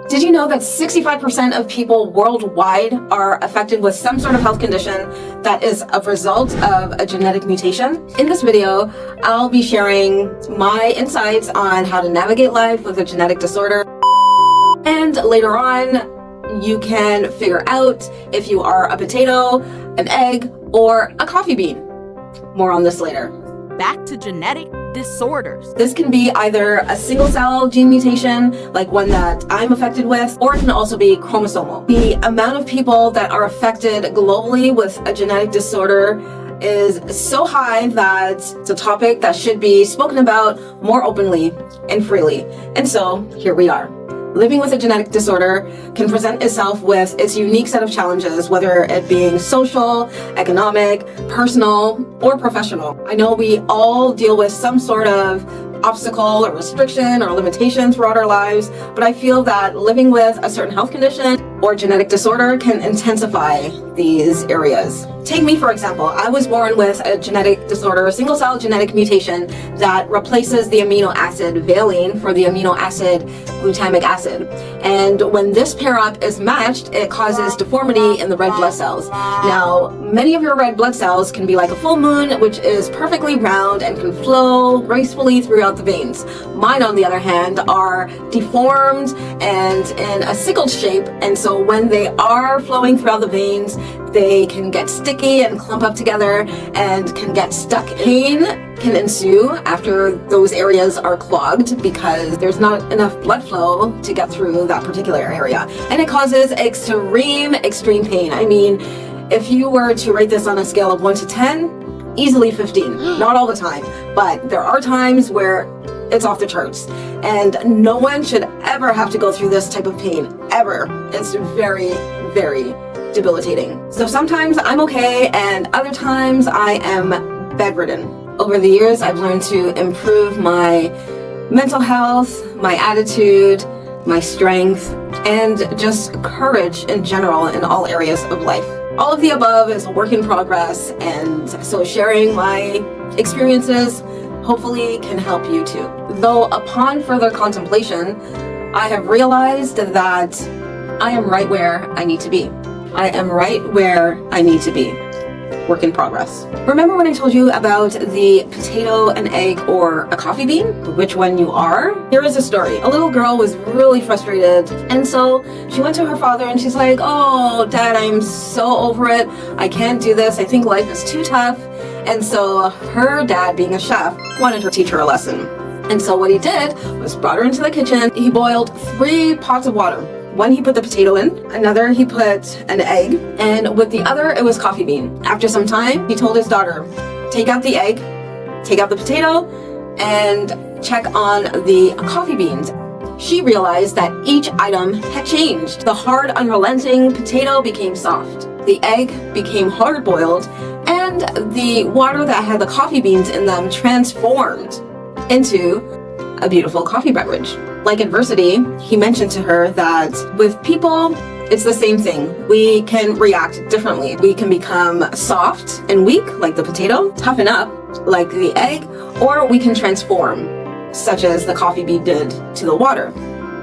Did you know that 65% of people worldwide are affected with some sort of health condition that is a result of a genetic mutation? In this video, I'll be sharing my insights on how to navigate life with a genetic disorder. And later on, you can figure out if you are a potato, an egg, or a coffee bean. More on this later. Back to genetic disorders. This can be either a single cell gene mutation, like one that I'm affected with, or it can also be chromosomal. The amount of people that are affected globally with a genetic disorder is so high that it's a topic that should be spoken about more openly and freely. And so here we are. Living with a genetic disorder can present itself with its unique set of challenges, whether it being social, economic, personal, or professional. I know we all deal with some sort of obstacle or restriction or limitation throughout our lives, but I feel that living with a certain health condition or genetic disorder can intensify these areas. Take me, for example. I was born with a genetic disorder, a single cell genetic mutation that replaces the amino acid valine for the amino acid glutamic acid. And when this pair up is matched, it causes deformity in the red blood cells. Now, many of your red blood cells can be like a full moon, which is perfectly round and can flow gracefully throughout the veins. Mine, on the other hand, are deformed and in a sickled shape, and so when they are flowing throughout the veins, they can get sticky and clump up together and can get stuck. Pain can ensue after those areas are clogged because there's not enough blood flow to get through that particular area. And it causes extreme pain. I mean, if you were to rate this on a scale of 1 to 10, easily 15. Not all the time, but there are times where it's off the charts. And no one should ever have to go through this type of pain, ever. It's very, very debilitating. So sometimes I'm okay, and other times I am bedridden. Over the years, I've learned to improve my mental health, my attitude, my strength, and just courage in general in all areas of life. All of the above is a work in progress, and so sharing my experiences hopefully can help you too. Though upon further contemplation, I have realized that I am right where I need to be. I am right where I need to be. Work in progress. Remember when I told you about the potato, an egg, or a coffee bean? Which one you are? Here is a story. A little girl was really frustrated, and so she went to her father and she's like, "Oh, Dad, I'm so over it. I can't do this. I think life is too tough." And so her dad, being a chef, wanted to teach her a lesson. And so what he did was brought her into the kitchen. He boiled 3 pots of water. One he put the potato in, another he put an egg, and with the other it was coffee bean. After some time, he told his daughter, take out the egg, take out the potato, and check on the coffee beans. She realized that each item had changed. The hard, unrelenting potato became soft. The egg became hard-boiled, and the water that had the coffee beans in them transformed into a beautiful coffee beverage. Like adversity, he mentioned to her that with people, it's the same thing. We can react differently. We can become soft and weak, like the potato, toughen up, like the egg, or we can transform, such as the coffee bean did to the water.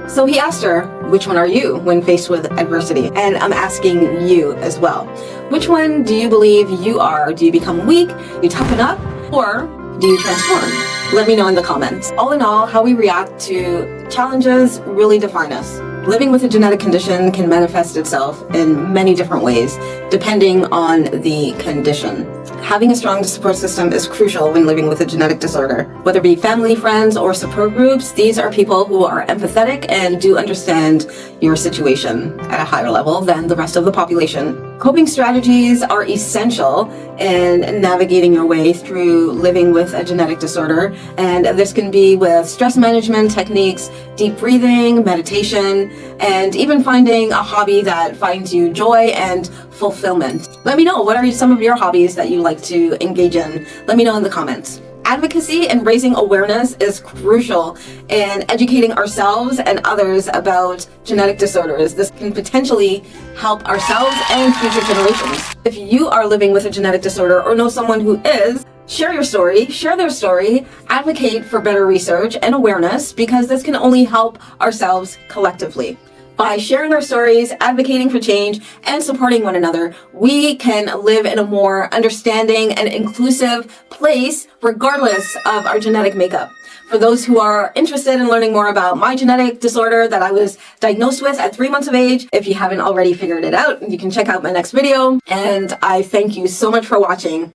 So he asked her, which one are you when faced with adversity? And I'm asking you as well. Which one do you believe you are? Do you become weak, you toughen up, or do you transform? Let me know in the comments. All in all, how we react to challenges really define us. Living with a genetic condition can manifest itself in many different ways, depending on the condition. Having a strong support system is crucial when living with a genetic disorder. Whether it be family, friends, or support groups, these are people who are empathetic and do understand your situation at a higher level than the rest of the population. Coping strategies are essential in navigating your way through living with a genetic disorder, and this can be with stress management techniques, deep breathing, meditation, and even finding a hobby that finds you joy and fulfillment. Let me know, what are some of your hobbies that you like to engage in? Let me know in the comments. Advocacy and raising awareness is crucial in educating ourselves and others about genetic disorders. This can potentially help ourselves and future generations. If you are living with a genetic disorder or know someone who is, share your story, share their story, advocate for better research and awareness, because this can only help ourselves collectively. By sharing our stories, advocating for change, and supporting one another, we can live in a more understanding and inclusive place regardless of our genetic makeup. For those who are interested in learning more about my genetic disorder that I was diagnosed with at 3 months of age, if you haven't already figured it out, you can check out my next video. And I thank you so much for watching.